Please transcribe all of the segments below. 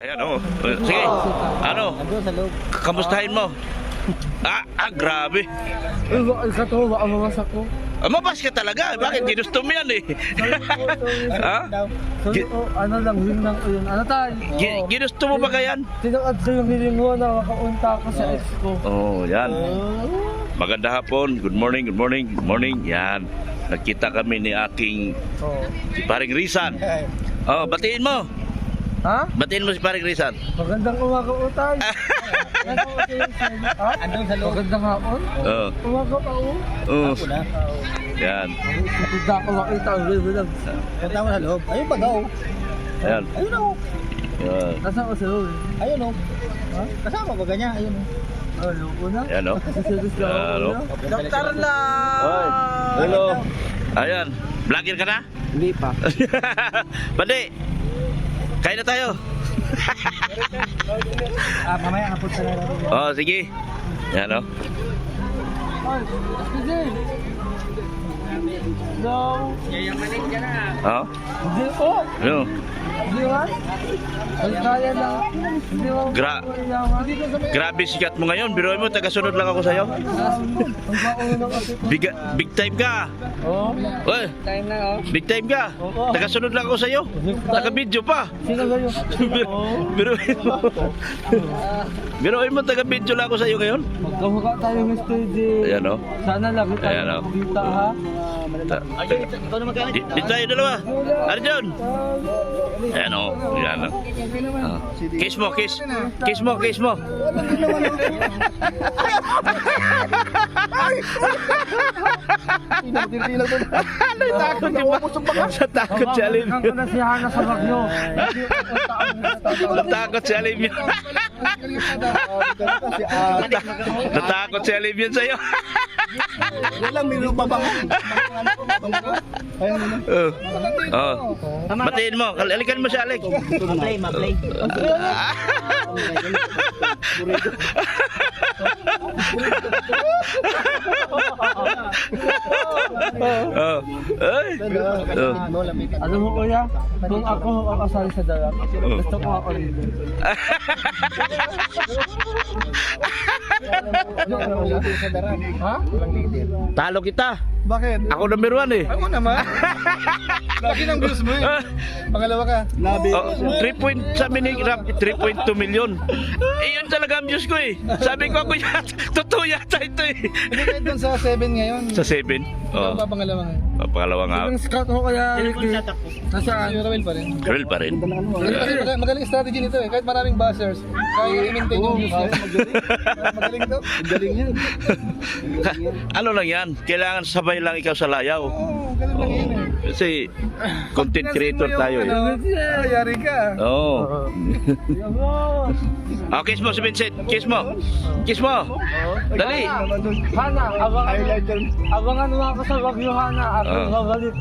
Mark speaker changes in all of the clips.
Speaker 1: Ayan, oh. Sige. Ano?
Speaker 2: Nandun sa loob.
Speaker 1: Kamustahin mo? Grabe.
Speaker 2: Ay, katawa, ang mawasak ko.
Speaker 1: Mabas ka talaga. Bakit? Ginusto mo yan eh. Ha?
Speaker 2: Ano lang, ring lang yun. Ano tayo?
Speaker 1: Ginusto mo ba kayan?
Speaker 2: Tinakad sa yung hiling mo na makaunta ko sa ex ko.
Speaker 1: Oh, yan. Maganda hapon. Good morning, good morning, good morning. Yan. Nagkita kami ni aking si Paring Rizan. Oh, batiin mo.
Speaker 2: Ha?
Speaker 1: Batiin mo si Paring Rizan.
Speaker 2: Magandang umaga utay. Ha? Andun sa loob. Magandang hapon.
Speaker 1: Oh.
Speaker 2: Umaga pa o.
Speaker 1: Oh. Yan.
Speaker 2: Hindi ako makita ang live lang. Punta mo sa loob. Ayun pa daw.
Speaker 1: Yan.
Speaker 2: Ayun o.
Speaker 1: Yan.
Speaker 2: Nasaan ko sa loob? Ayun o. Ha? Kasama ba ganyan? Ayun o. Ayun o na.
Speaker 1: Yan, oh.
Speaker 2: Service ka
Speaker 1: Hello.
Speaker 2: Doktor lang.
Speaker 1: Hoy. Hello. Ayan. Vlogger ka na?
Speaker 2: Hindi pa.
Speaker 1: Bandi. Kain na tayo.
Speaker 2: Mamaya hapon sa laro.
Speaker 1: Oh, sige. Yan, oh.
Speaker 2: No. Yayamanin ka na.
Speaker 1: Oh.
Speaker 2: Hindi po.
Speaker 1: Ano?
Speaker 2: Hindi ba? Ang kaya na. Hindi ba?
Speaker 1: Grabe sikat mo ngayon. Biruin mo, tagasunod lang ako sa'yo.
Speaker 2: Ang kauna kasi.
Speaker 1: Big time ka.
Speaker 2: Oo.
Speaker 1: Oy,
Speaker 2: Time na oh.
Speaker 1: big time ka. Tagasunod lang ako sa'yo. Taga-video pa.
Speaker 2: Sino kayo?
Speaker 1: Biruin mo. Biruin mo, taga-video lang ako sa'yo ngayon.
Speaker 2: Magkamukha tayo ng stage.
Speaker 1: Ayan, oh.
Speaker 2: Sana lagi
Speaker 1: Ayan,
Speaker 2: tayo
Speaker 1: oh.
Speaker 2: kita ha.
Speaker 1: Dito tayo dalawa. Arjun. Ayan, oh. Ayan, oh. Kiss mo, kiss. Kiss mo, kiss mo. Natakot yung sa takot si Alivio.
Speaker 2: Ang na si Hana sa Bagyo.
Speaker 1: Natakot si Alivio. Natakot si Alivio sa'yo.
Speaker 2: Wala may lubabang.
Speaker 1: Oh. Batiin mo. Alikan mo si Alex.
Speaker 2: Maplay.
Speaker 1: Oh. Ay. Oh.
Speaker 2: Ano mo kuya? Kung ako ang kasali sa dagat, gusto ko ako rin. Ha?
Speaker 1: Talo kita.
Speaker 2: Bakit?
Speaker 1: Ako number 1 eh.
Speaker 2: Ako naman. Lagi ng views mo eh. Pangalawa ka. Nabi.
Speaker 1: 3.2 million. Yun talaga ang views ko eh. Sabi ko ako yata, totoo yata ito eh.
Speaker 2: Hindi kahit doon sa 7 ngayon.
Speaker 1: Sa 7?
Speaker 2: Ito pa pangalawa ngayon.
Speaker 1: Pangalawa nga.
Speaker 2: Yung scout mo kaya Ricky. Nasaan? Si Rawel pa rin.
Speaker 1: Girl pa rin.
Speaker 2: Magaling strategy nito eh. Kahit maraming buzzers, kaya i-maintain yung views niya. Magaling to. Magaling yan.
Speaker 1: Ano lang yan? Kailangan sabay lang ikaw sa layaw.
Speaker 2: Oo, ganun lang yun eh.
Speaker 1: Kasi content creator tayo eh.
Speaker 2: Yari ka.
Speaker 1: Oo. Oh, kiss mo si Vincent. Kiss mo. Kiss mo. Dali.
Speaker 2: Hana, abangan mo ako sa Bagyo Hana. Ako babalik.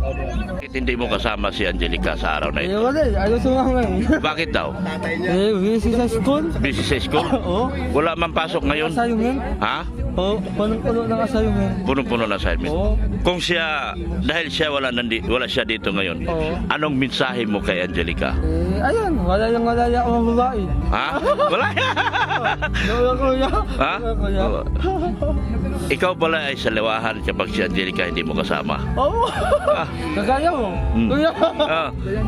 Speaker 1: Bakit hindi mo kasama si Angelica sa araw na ito?
Speaker 2: Wala eh. Ayaw sumama eh.
Speaker 1: Bakit daw?
Speaker 2: Busy sa school.
Speaker 1: Busy sa school?
Speaker 2: Oo.
Speaker 1: Wala man pasok ngayon?
Speaker 2: Asayumin.
Speaker 1: Ha?
Speaker 2: Oo. Punong-puno ng asayumin.
Speaker 1: Punong-puno na assignment.
Speaker 2: Oo.
Speaker 1: Kung siya, dahil siya wala siya dito ngayon,
Speaker 2: Oo.
Speaker 1: anong mensahe mo kay Angelica?
Speaker 2: Ayun. Wala akong babae.
Speaker 1: Ha? Wala
Speaker 2: Wala kuya.
Speaker 1: Ha?
Speaker 2: Wala kuya.
Speaker 1: Ikaw pala ay saliwahan kapag si Angelica hindi mo kasama.
Speaker 2: Oo.
Speaker 1: Ah,
Speaker 2: Kagaya mo. Kuya.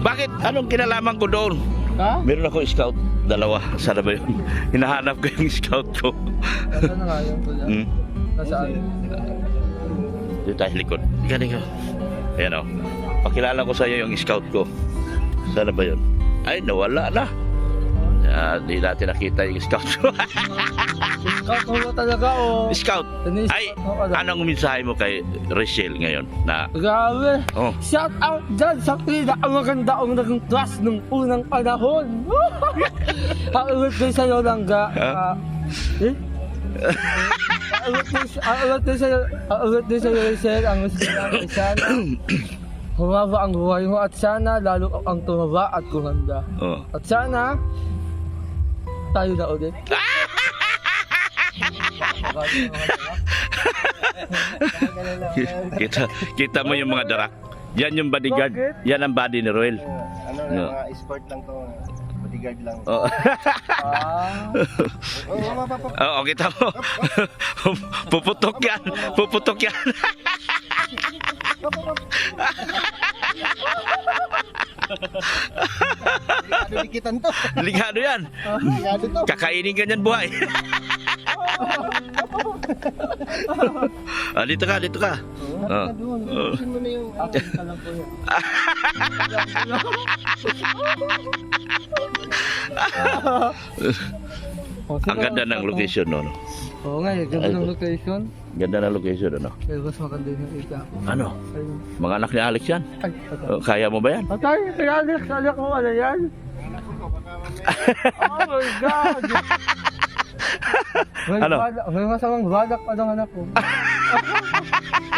Speaker 1: bakit? Anong kinalaman ko doon?
Speaker 2: Ha?
Speaker 1: Meron akong scout, dalawa. Sana ba yun? Hinahanap ko yung scout ko.
Speaker 2: Ano na nga yun kuya?
Speaker 1: Hmm?
Speaker 2: Nasaan?
Speaker 1: Dito tayo likod. Ika. Ayan o. Pakilala ko sa iyo yung scout ko. Sana ba yun? Ay, nawala na. Di natin nakita yung scout ko.
Speaker 2: Scout mo talaga o?
Speaker 1: Scout. Ay, anong mensahe mo kay Rachel ngayon? Na,
Speaker 2: Grabe.
Speaker 1: oh,
Speaker 2: Shout out dyan sa pinakamaganda ang naging class nung unang panahon. Haulit din sa'yo lang ga. Haulit din sa'yo Rachel ang gusto ng isa. Humaba ang buhay mo at sana lalo ang tumaba at kumanda.
Speaker 1: oh.
Speaker 2: At sana tayo na ulit.
Speaker 1: Kita mo yung mga darak. Yan yung bodyguard.
Speaker 2: Bakit?
Speaker 1: Yan ang body ni Roel.
Speaker 3: Ano na, mga sport lang to. bodyguard lang.
Speaker 1: Oh.
Speaker 2: Ah.
Speaker 1: Oo, kita mo. Puputok yan. Puputok yan.
Speaker 3: Delikado dikitan to.
Speaker 1: Delikado yan.
Speaker 3: Delikado to.
Speaker 1: Kakainin ka niyan buhay. Dito ka, dito ka.
Speaker 3: Napaka doon. Pusin mo na yung...
Speaker 2: Akin ka lang po yan. Oh,
Speaker 1: Ang ganda ng location, no?
Speaker 2: Oo nga, eh, ganda ng location.
Speaker 1: Ganda ng location, ano?
Speaker 2: Pero mas maganda yung ika.
Speaker 1: Ano?
Speaker 2: Ayun.
Speaker 1: Mga anak ni Alex yan?
Speaker 2: Ay, patay.
Speaker 1: Kaya mo ba yan?
Speaker 2: Patay, kaya ko ano yan? Oh my God!
Speaker 1: Ano?
Speaker 2: May masamang balak pa ng anak ko.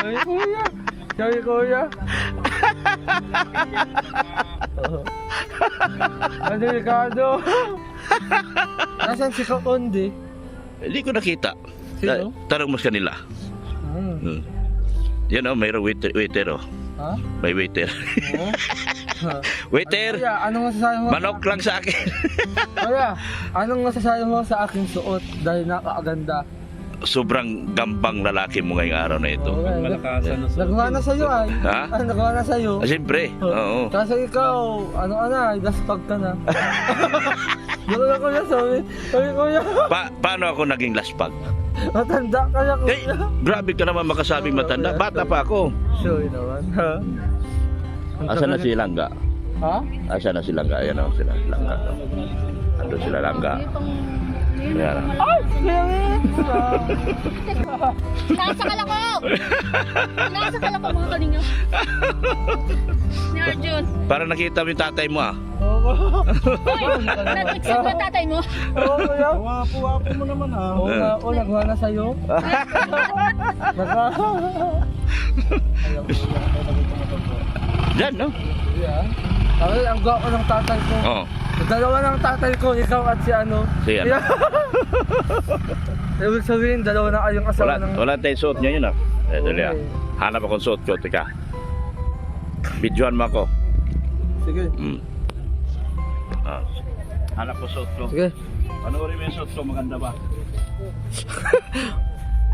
Speaker 2: Sabi kuya! Sabi kuya! Delikado! Nasaan si Kapondi?
Speaker 1: Hindi ko nakita.
Speaker 2: Sino?
Speaker 1: Tarong mas kanila. Hmm. Yan oh, mayroong waiter oh.
Speaker 2: Ha?
Speaker 1: May waiter.
Speaker 2: Oo.
Speaker 1: Waiter!
Speaker 2: Kuya, anong masasabi mo?
Speaker 1: Manok lang sa akin.
Speaker 2: Kuya, anong masasabi mo sa aking suot dahil nakakaganda?
Speaker 1: Sobrang gambang lalaki mo ngayong araw na ito.
Speaker 2: Malakasan na Nagawa na sa'yo ay.
Speaker 1: Ha?
Speaker 2: Nagawa na sa'yo.
Speaker 1: Siyempre, oo.
Speaker 2: Kasi ikaw, gaspag ka na. Doon ako na sabi kuya,
Speaker 1: Paano ako naging laspag?
Speaker 2: matanda ka na
Speaker 1: Eh,
Speaker 2: kuya.
Speaker 1: grabe ka naman makasabing matanda. Bata pa ako.
Speaker 2: Sorry naman, ha?
Speaker 1: Asa na si Langga?
Speaker 2: Ha?
Speaker 1: Asa na si Langga? Ayan o, sila Langga. Ando sila Langga. Ayan.
Speaker 2: Ay, kaya
Speaker 4: Nasa kalako! Nasa kalako mga kalinga. Ni Arjun.
Speaker 1: Para nakita mo yung tatay mo ah.
Speaker 4: Hoy! Nag-accept ba tatay mo?
Speaker 2: Oo kuya.
Speaker 3: Wapo mo naman ha.
Speaker 2: Oo nga, oo, nagawa na sa'yo.
Speaker 1: Diyan, no?
Speaker 2: Kuya, ay, ang gwapo ng tatay ko.
Speaker 1: Oo.
Speaker 2: Dalawa ng tatay ko, ikaw at si ano.
Speaker 1: Si ano?
Speaker 2: Ibig sabihin, dalawa na kayong asawa ng...
Speaker 1: Wala tayong suot niya yun ah. Eh, dali ah.
Speaker 2: Okay.
Speaker 1: Hanap akong suot ko, tika. Videoan mo ako.
Speaker 2: Sige.
Speaker 1: Ah. Hanap ko suot ko.
Speaker 2: Sige.
Speaker 1: Panoorin mo yung suot ko, maganda ba?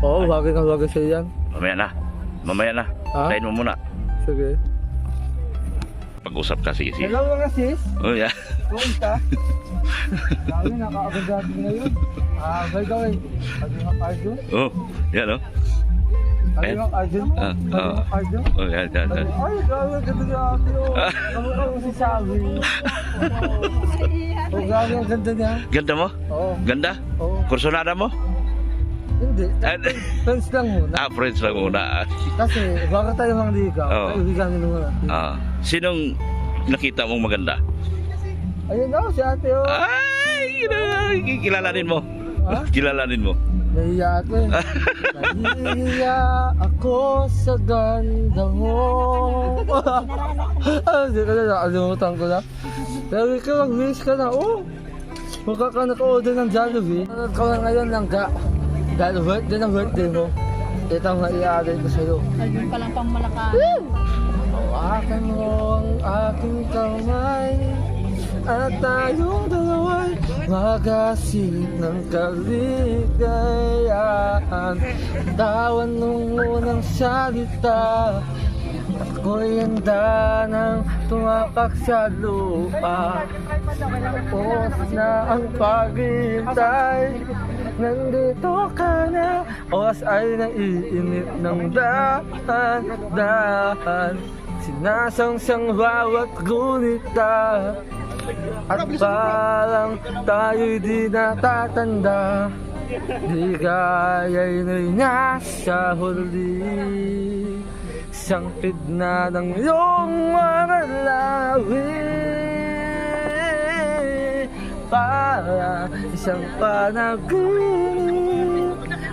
Speaker 2: Oo, bagay na bagay sa'yo yan.
Speaker 1: Mamaya na. Mamaya na.
Speaker 2: Ha?
Speaker 1: Tayin mo muna.
Speaker 2: Sige.
Speaker 1: Pag-usap ka, sige, sige.
Speaker 2: Hello mga sis.
Speaker 1: Oh, yeah.
Speaker 2: Kumusta? Dami, nakaagad ngayon. By the way, Adjunct Arjun?
Speaker 1: Oh, yan oh.
Speaker 2: Adjunct Arjun? Adjunct Arjun?
Speaker 1: Oh, yan, yan, yan.
Speaker 2: Ay, grabe, ganda niya ate oh. Kamukha mo si Sabi. Oh, grabe, ang ganda niya.
Speaker 1: Ganda mo?
Speaker 2: Oo.
Speaker 1: Ganda?
Speaker 2: Oo.
Speaker 1: Kursunada mo?
Speaker 2: Hindi. Friends lang muna.
Speaker 1: Friends lang muna.
Speaker 2: Kasi, bago tayo mangligaw,
Speaker 1: Oo.
Speaker 2: kaibiganin muna.
Speaker 1: Sinong nakita mong maganda?
Speaker 2: Ayun daw, si ate oh.
Speaker 1: Ay, kilalanin mo.
Speaker 2: Ha?
Speaker 1: Kilalanin mo.
Speaker 2: Nahiya ako eh. Nahiya ako sa ganda mo. Hindi ka na, nakalimutan ko na. Pero ikaw, mag-miss ka na. Oh, mukha ka naka-order ng Jollibee. Ano ka na ngayon lang ka? Dahil birthday ng birthday mo. Ito ang i-add ko sa'yo.
Speaker 4: Arjun pa lang pang malaka.
Speaker 2: Hawakan mo ang aking kamay at tayong dalawa'y magasin ng kaligayahan. Tawan nung unang salita, ako'y handa nang tumakak sa lupa. Tapos na ang paghihintay, nandito ka na. Oras ay naiinit ng dahan-dahan, sinasangsang bawat gunita. At parang tayo'y di natatanda, di gaya'y nasa huli. Sangkid na ng iyong mga lawi, para isang panaginip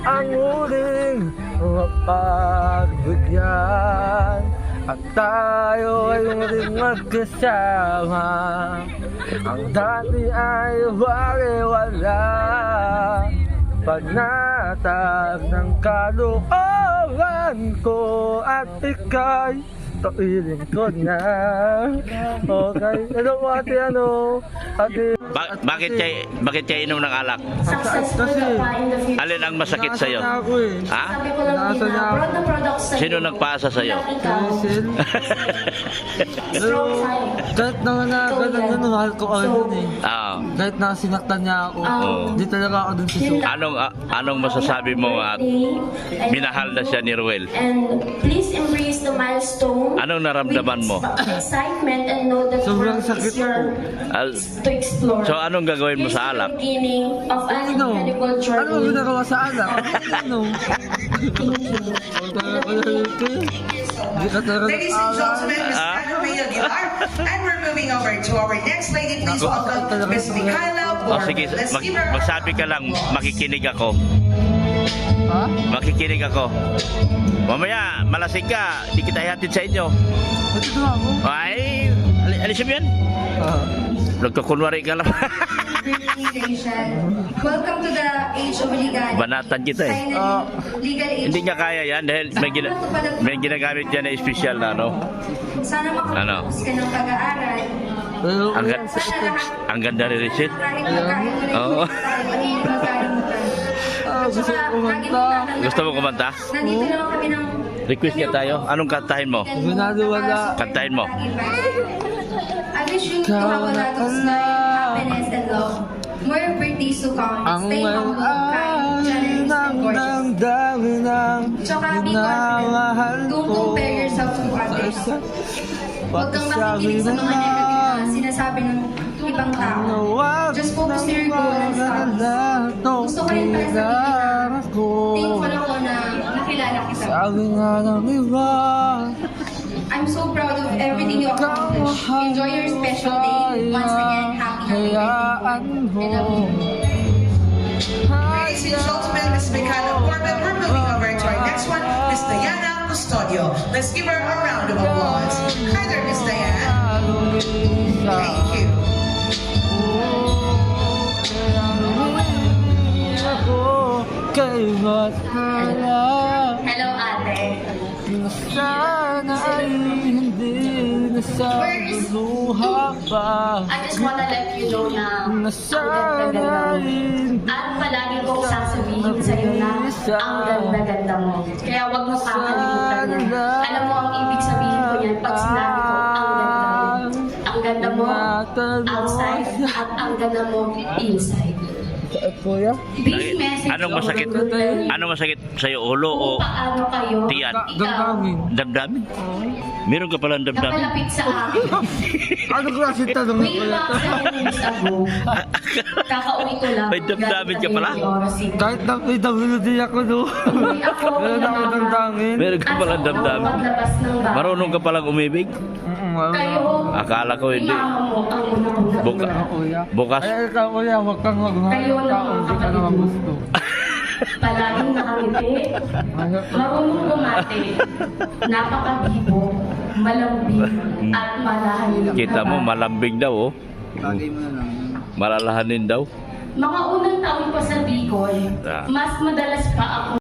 Speaker 2: ang uling mapagbigyan. At tayo ay muling magkasama, ang dati ay wala. Panatag ng kalooban ko at ika'y ito iling ko na. Okay. Hello po ate ano. Ate.
Speaker 1: Bakit kayo inom ng alak?
Speaker 2: Kasi.
Speaker 1: Alin ang masakit sa iyo?
Speaker 2: Nasa niya ako eh.
Speaker 1: Ha?
Speaker 2: Nasa niya ako.
Speaker 1: Sino nagpaasa sa iyo?
Speaker 2: Pencil. Pero kahit naman na ganun mahal ko yun eh. Kahit na sinaktan niya ako. Di talaga ako dun susuka.
Speaker 1: Anong masasabi mo at minahal na siya ni Ruel?
Speaker 5: And please embrace the milestone.
Speaker 1: Anong naramdaman mo?
Speaker 5: Excitement and know that
Speaker 2: Sobrang
Speaker 5: world
Speaker 2: sakit
Speaker 5: is your
Speaker 1: Al-
Speaker 5: to explore.
Speaker 1: So anong gagawin mo
Speaker 5: This is
Speaker 1: sa
Speaker 5: the
Speaker 1: alak?
Speaker 5: beginning of an
Speaker 2: Ano?
Speaker 5: incredible
Speaker 2: Ano
Speaker 5: journey.
Speaker 2: ang ginagawa sa anak? Ano? Hindi ka talaga
Speaker 6: Ladies and gentlemen, Ms. Romeo Aguilar, and we're moving over to our next lady. Please welcome Ms. Michaela
Speaker 1: Sige,
Speaker 6: Borges. Let's give her a
Speaker 1: magsabi ka lang, makikinig ako.
Speaker 2: Ha?
Speaker 1: Makikinig ako. Mamaya, malasing ka, di kita ihatid sa inyo.
Speaker 2: Ba't ito ako?
Speaker 1: Ay, alisin mo yan.
Speaker 2: Ah.
Speaker 1: Nagkakunwari ka lang.
Speaker 7: Welcome to the age of legality.
Speaker 1: Banatan kita eh.
Speaker 7: Legal age.
Speaker 1: Hindi niya kaya yan dahil may ginagamit yan na special na ano.
Speaker 7: Sana makapagpapos ka ng pag-aaral.
Speaker 2: Pero,
Speaker 1: Ang ganda ni Richard.
Speaker 7: Kahit magkain mo na
Speaker 1: Oo.
Speaker 7: magkain mo tayo.
Speaker 2: gusto ko kumanta.
Speaker 1: Gusto mo kumanta?
Speaker 7: Nandito naman kami ng...
Speaker 1: Request niya tayo. Anong kantahin mo?
Speaker 2: Ginagawa.
Speaker 1: Kantahin mo.
Speaker 7: I wish you to have a lot of smile, happiness, and love. More birthdays to come.
Speaker 2: Ang
Speaker 7: Stay humble, kind, generous, and gorgeous.
Speaker 2: dami ng
Speaker 7: Tsaka be
Speaker 2: minamahal
Speaker 7: confident. Don't
Speaker 2: ko.
Speaker 7: compare yourself to others. Huwag kang
Speaker 2: Pagkasabi
Speaker 7: makikinig sa
Speaker 2: ng
Speaker 7: mga negative na sinasabi ng ibang tao. Just focus to your goal and studies. Gusto ko rin pala sabihin na thankful ako na nakilala kita.
Speaker 2: Sabi nga ng iba,
Speaker 7: I'm so proud of everything you accomplished. Enjoy your special day. Once again, happy birthday.
Speaker 2: hayaan mo.
Speaker 7: I love you.
Speaker 6: Ladies and gentlemen, Ms. Michaela Corbett, we're moving over to our next one, Ms. Diana Custodio. Let's give her a round of applause. Hi there, Ms. Diana. Thank you.
Speaker 2: Kay Mathala,
Speaker 5: Hello, ate.
Speaker 2: sana ay hindi nasaluha pa.
Speaker 5: I just wanna let you know na ang
Speaker 2: Sana
Speaker 5: ganda-ganda mo.
Speaker 2: ay hindi
Speaker 5: At palagi kong sasabihin sa'yo na ang ganda-ganda mo. Kaya wag mo kakalimutan yan. Alam mo ang ibig sabihin ko yan pag sinabi ko ang ganda mo. Ang ganda mo outside at ang ganda mo inside.
Speaker 2: Kuya?
Speaker 5: This message
Speaker 1: Anong masakit?
Speaker 5: ko,
Speaker 1: Anong masakit sa'yo? Ulo o
Speaker 5: paano kayo
Speaker 1: tiyan?
Speaker 2: Damdamin.
Speaker 1: Damdamin? Meron ka palang damdamin?
Speaker 5: napalapit sa akin.
Speaker 2: Ano klase tanong
Speaker 5: Way
Speaker 2: ko
Speaker 5: back 7 years ago, kakauwi ko lang.
Speaker 1: May damdamin ka pala?
Speaker 2: Kahit na PWD ako no. Meron ako damdamin.
Speaker 1: Meron ka palang damdamin?
Speaker 5: Paglabas ng bahay.
Speaker 1: Marunong ka palang umibig?
Speaker 5: Kayo,
Speaker 1: Akala ko hindi.
Speaker 5: mama mo ang una kong
Speaker 1: Buka,
Speaker 2: Kuya.
Speaker 1: bukas.
Speaker 2: Ay, ikaw kuya, huwag kang magmahal
Speaker 5: Kayo
Speaker 2: ng tao, hindi ka naman gusto.
Speaker 5: palaging nakangiti, marunong kumate, napakagibo, malambing, at malahanin.
Speaker 1: Kita mo, malambing daw oh. Malalahanin daw.
Speaker 5: Mga unang taon ko sa Bicol,
Speaker 1: Ah.
Speaker 5: mas madalas pa ako